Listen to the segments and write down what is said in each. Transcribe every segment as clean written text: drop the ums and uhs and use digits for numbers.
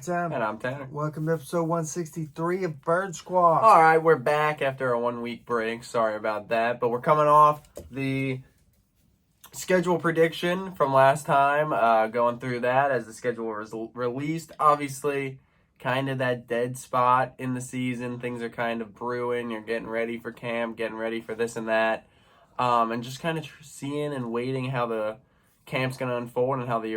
Tom. And I'm Tanner. Welcome to episode 163 of Bird Squawk. All right, we're back after a 1 week break. Sorry about that, but we're coming off the schedule prediction from last time, going through that as the schedule was released. Obviously, kind of that dead spot in the season. Things are kind of brewing. You're getting ready for camp, getting ready for this and that, and just kind of seeing and waiting how the camp's going to unfold and how the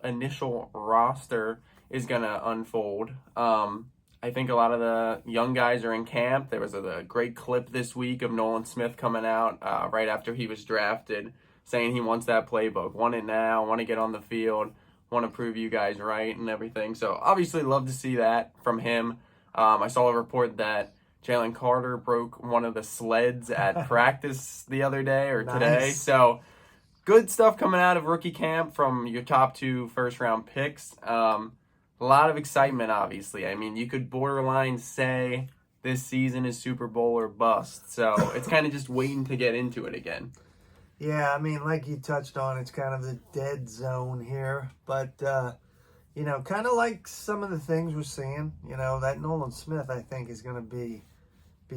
initial roster is going to unfold. I think a lot of the young guys are in camp. There was a great clip this week of Nolan Smith coming out right after he was drafted, saying he wants that playbook, want it now, want to get on the field, want to prove you guys right and everything. So obviously love to see that from him. I saw a report that Jalen Carter broke one of the sleds at practice the other day or today. So good stuff coming out of rookie camp from your top two first-round picks. A lot of excitement, obviously. I mean, you could borderline say this season is Super Bowl or bust. So it's kind of just waiting to get into it again. Yeah, I mean, like you touched on, it's kind of the dead zone here. But, kind of like some of the things we're seeing, that Nolan Smith, I think, is going to be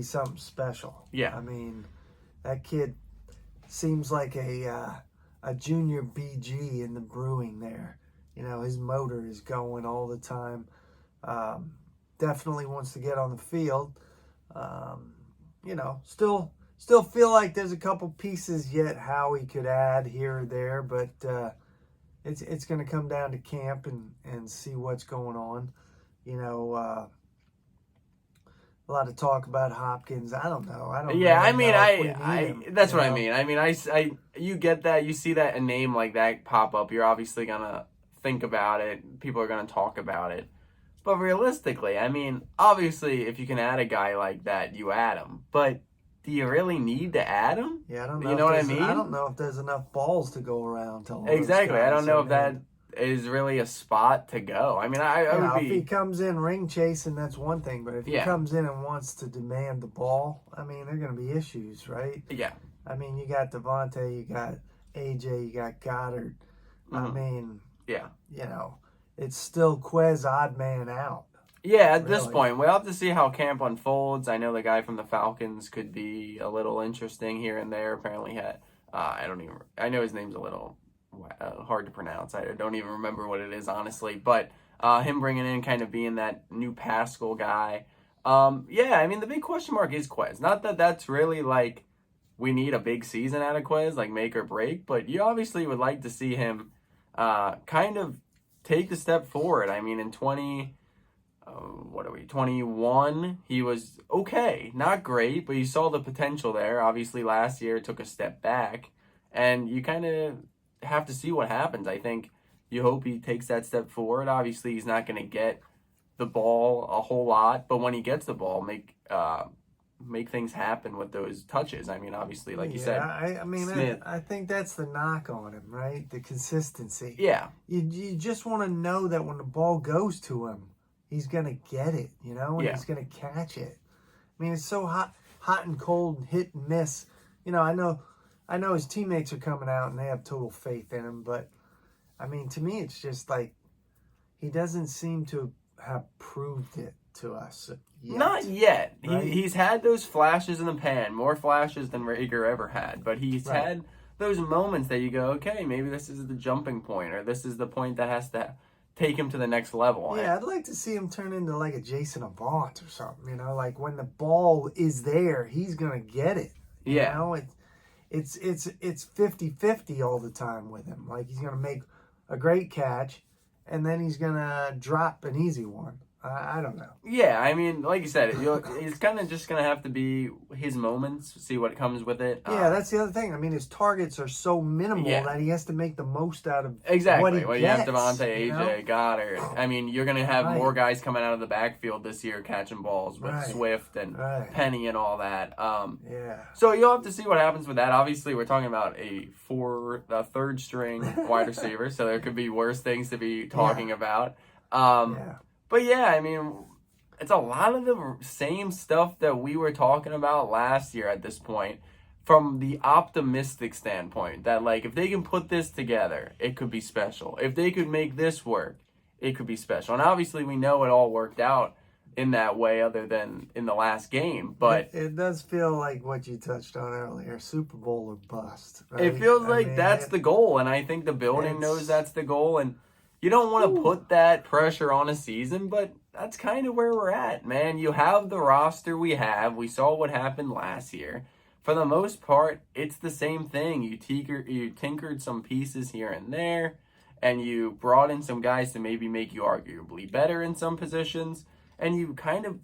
something special. Yeah. I mean, that kid seems like a junior BG in the brewing there. His motor is going all the time. Definitely wants to get on the field. Still feel like there's a couple pieces yet how he could add here or there, but it's going to come down to camp and see what's going on. A lot of talk about Hopkins. I don't know. Yeah, I mean, that's what I mean. I mean, you get that. You see that a name like that pop up, you're obviously gonna think about it. People are gonna talk about it. But realistically, I mean, obviously, if you can add a guy like that, you add him. But do you really need to add him? Yeah, I don't know. You know what I mean? I don't know if there's enough balls to go around. Exactly. I don't know if that is really a spot to go. I mean, I would be. If he comes in ring chasing, that's one thing. But if he comes in and wants to demand the ball, I mean, there are going to be issues, right? Yeah. I mean, you got Devontae, you got AJ, you got Goddard. Mm-hmm. I mean, yeah. It's still Quez odd man out. Yeah, at this point, we'll have to see how camp unfolds. I know the guy from the Falcons could be a little interesting here and there. Apparently had, I know his name's a little hard to pronounce. I don't even remember what it is, honestly. But him bringing in kind of being that new Pascal guy. I mean, the big question mark is Quez. Not that that's really like we need a big season out of Quez, like make or break. But you obviously would like to see him kind of take the step forward. I mean, in 21, he was okay. Not great, but you saw the potential there. Obviously, last year took a step back. And you kind of have to see what happens. I think you hope he takes that step forward. Obviously, he's not going to get the ball a whole lot. But when he gets the ball, make things happen with those touches. I mean, obviously, like you said, I think that's the knock on him, right? The consistency. Yeah. You just want to know that when the ball goes to him, he's going to get it, and he's going to catch it. I mean, it's so hot and cold and hit and miss. I know his teammates are coming out and they have total faith in him, but, I mean, to me, it's just like he doesn't seem to have proved it to us yet. Not yet. Right? He's had those flashes in the pan, more flashes than Rager ever had, but he's had those moments that you go, okay, maybe this is the jumping point, or this is the point that has to take him to the next level. Yeah, I'd like to see him turn into like a Jason Avant or something, like when the ball is there, he's going to get it. It's 50-50 all the time with him. Like he's going to make a great catch and then he's going to drop an easy one. I don't know. Yeah, I mean, like you said, it's kind of just going to have to be his moments, see what comes with it. Yeah, that's the other thing. I mean, his targets are so minimal that he has to make the most out of what he gets. You have Devontae, AJ, Goddard. I mean, you're going to have more guys coming out of the backfield this year catching balls with Swift and Penny and all that. So you'll have to see what happens with that. Obviously, we're talking about a third-string wide receiver, so there could be worse things to be talking about. But yeah, I mean, it's a lot of the same stuff that we were talking about last year at this point, from the optimistic standpoint, that like if they can put this together, it could be special. If they could make this work, it could be special. And obviously we know it all worked out in that way other than in the last game. But it does feel like what you touched on earlier, Super Bowl or bust. Right? it feels like that's the goal. And I think the building knows that's the goal. And you don't want to put that pressure on a season, but that's kind of where we're at, man. You have the roster we have. We saw what happened last year. For the most part, it's the same thing. You tinkered some pieces here and there, and you brought in some guys to maybe make you arguably better in some positions, and you kind of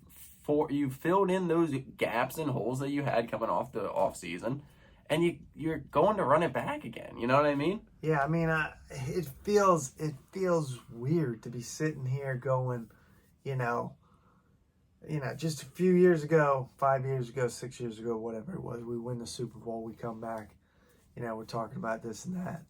you filled in those gaps and holes that you had coming off the off season, and you're going to run it back again. You know what I mean? Yeah, I mean, it feels weird to be sitting here going, just a few years ago, 5 years ago, 6 years ago, whatever it was, we win the Super Bowl, we come back, we're talking about this and that.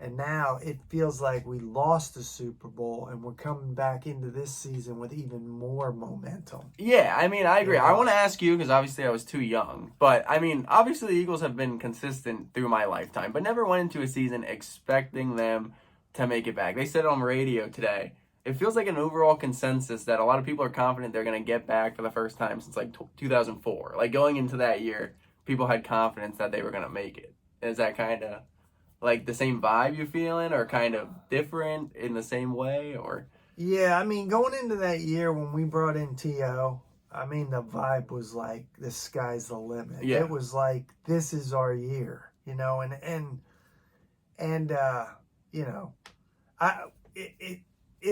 And now it feels like we lost the Super Bowl and we're coming back into this season with even more momentum. Yeah, I mean, I agree. I want to ask you, because obviously I was too young, but I mean, obviously the Eagles have been consistent through my lifetime, but never went into a season expecting them to make it back. They said it on radio today. It feels like an overall consensus that a lot of people are confident they're going to get back for the first time since like 2004. Like going into that year, people had confidence that they were going to make it. Is that kind of like the same vibe you're feeling, or kind of different in the same way, or? Yeah, I mean, going into that year when we brought in T.O., I mean, the vibe was like the sky's the limit. Yeah. It was like, this is our year, it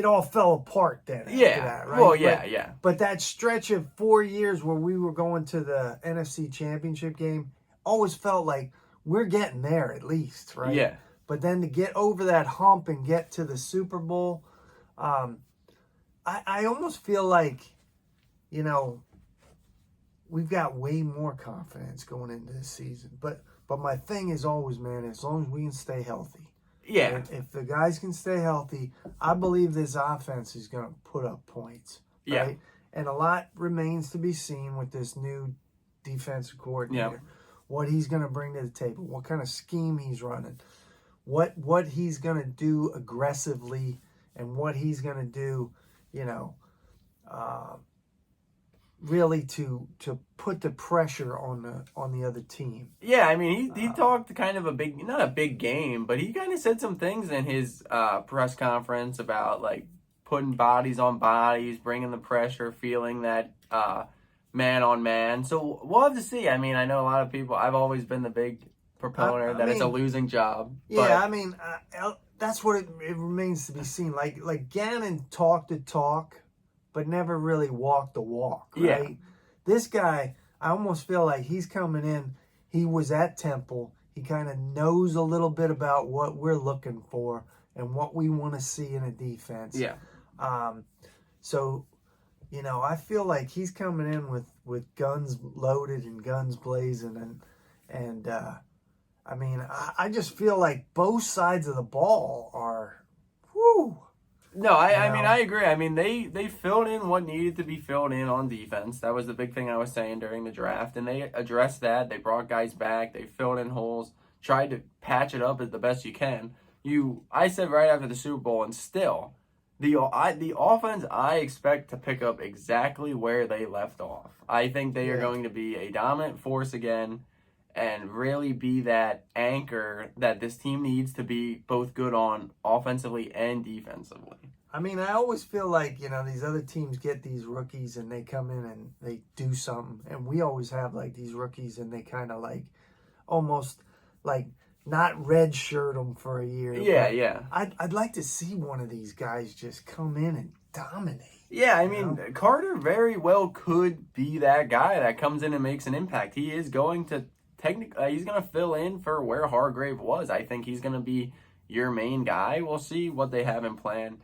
all fell apart then. Yeah. After that, right? Well, yeah. But that stretch of 4 years where we were going to the NFC Championship game always felt like we're getting there at least, right? Yeah. But then to get over that hump and get to the Super Bowl, I almost feel like, we've got way more confidence going into this season. But my thing is always, man, as long as we can stay healthy. Yeah. If the guys can stay healthy, I believe this offense is going to put up points. Right? Yeah. And a lot remains to be seen with this new defensive coordinator. Yeah. What he's going to bring to the table, what kind of scheme he's running, what he's going to do aggressively, and what he's going to do, really to put the pressure on the other team. Yeah, I mean, he talked kind of not a big game, but he kind of said some things in his press conference about like putting bodies on bodies, bringing the pressure, feeling that man on man. So we'll have to see. I mean, I know a lot of people. I've always been the big proponent that it's a losing job. Yeah, but, I mean, that's what it remains to be seen. Like Gannon talked the talk, but never really walked the walk, right? Yeah. This guy, I almost feel like he's coming in. He was at Temple. He kind of knows a little bit about what we're looking for and what we want to see in a defense. Yeah. So, I feel like he's coming in with guns loaded and guns blazing, and I mean, I just feel like both sides of the ball are, whoo. No, I mean, I agree. I mean, they filled in what needed to be filled in on defense. That was the big thing I was saying during the draft, and they addressed that. They brought guys back. They filled in holes, tried to patch it up as the best you can. I said right after the Super Bowl, and still, the offense I expect to pick up exactly where they left off. I think they are going to be a dominant force again, and really be that anchor that this team needs to be both good on offensively and defensively. I mean, I always feel like, these other teams get these rookies and they come in and they do something. And we always have like these rookies and they kind of like almost like not red shirt them for a year. Yeah. I'd like to see one of these guys just come in and dominate. Yeah, I mean, Carter very well could be that guy that comes in and makes an impact. He is going to he's going to fill in for where Hargrave was. I think he's going to be your main guy. We'll see what they have in plan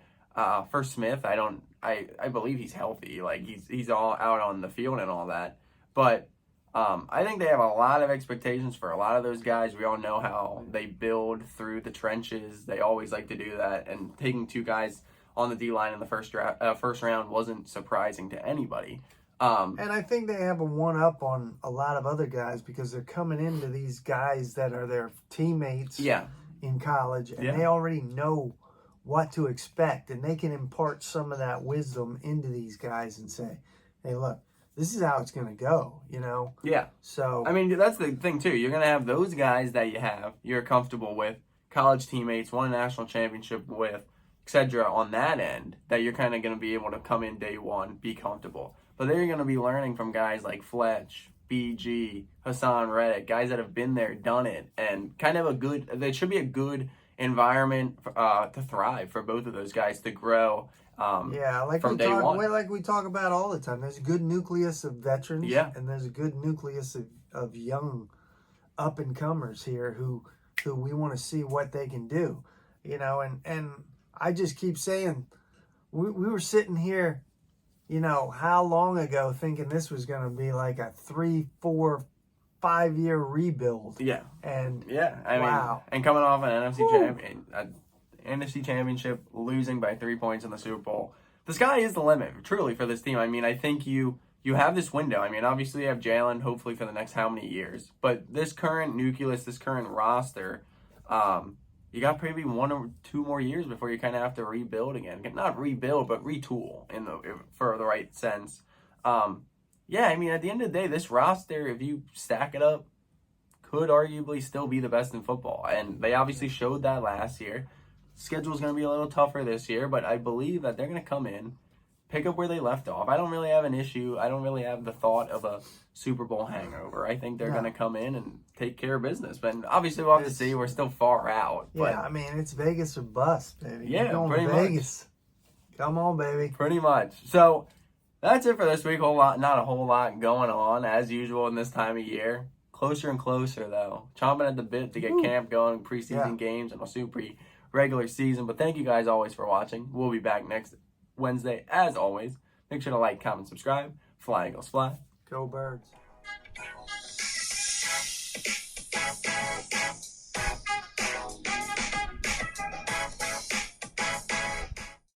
for Smith. I believe he's healthy. Like he's all out on the field and all that. But I think they have a lot of expectations for a lot of those guys. We all know how they build through the trenches. They always like to do that. And taking two guys on the D-line in the first round wasn't surprising to anybody. And I think they have a one-up on a lot of other guys because they're coming into these guys that are their teammates in college, and they already know what to expect, and they can impart some of that wisdom into these guys and say, hey, look, this is how it's going to go, you know? Yeah. So, I mean, that's the thing, too. You're going to have those guys that you're comfortable with, college teammates, won a national championship with, etc. on that end, that you're kind of going to be able to come in day one, be comfortable. But then you're going to be learning from guys like Fletch, BG, Hassan Reddick, guys that have been there, done it, and kind of there should be a good environment to thrive for both of those guys to grow. Yeah, like from we day talk, one. well, like we talk about all the time. There's a good nucleus of veterans, Yeah. and there's a good nucleus of young up and comers here who we want to see what they can do, you know. And I just keep saying, we were sitting here, you know, how long ago, thinking this was going to be like a 3, 4, 5-year rebuild. Yeah. And I wow. mean, and coming off an NFC championship, losing by 3 points in the Super Bowl, the sky is the limit, truly, for this team. I mean, I think you have this window. I mean, obviously you have Jalen, hopefully for the next how many years, but this current nucleus, this current roster, you got maybe 1 or 2 more years before you kind of have to rebuild again. Not rebuild, but retool for the right sense. Yeah, I mean, at the end of the day, this roster, if you stack it up, could arguably still be the best in football. And they obviously showed that last year. Schedule's going to be a little tougher this year, but I believe that they're going to come in, pick up where they left off. I don't really have an issue. I don't really have the thought of a Super Bowl hangover. I think they're going to come in and take care of business. But obviously, we'll have to see. We're still far out. Yeah, I mean, it's Vegas or bust, baby. Yeah, going pretty to much. Vegas. Come on, baby. Pretty much. So that's it for this week. Not a whole lot going on as usual in this time of year. Closer and closer though. Chomping at the bit to get camp going, preseason games, and a super regular season. But thank you guys always for watching. We'll be back next Wednesday as always. Make sure to like, comment, subscribe. Fly Eagles fly. Go Birds.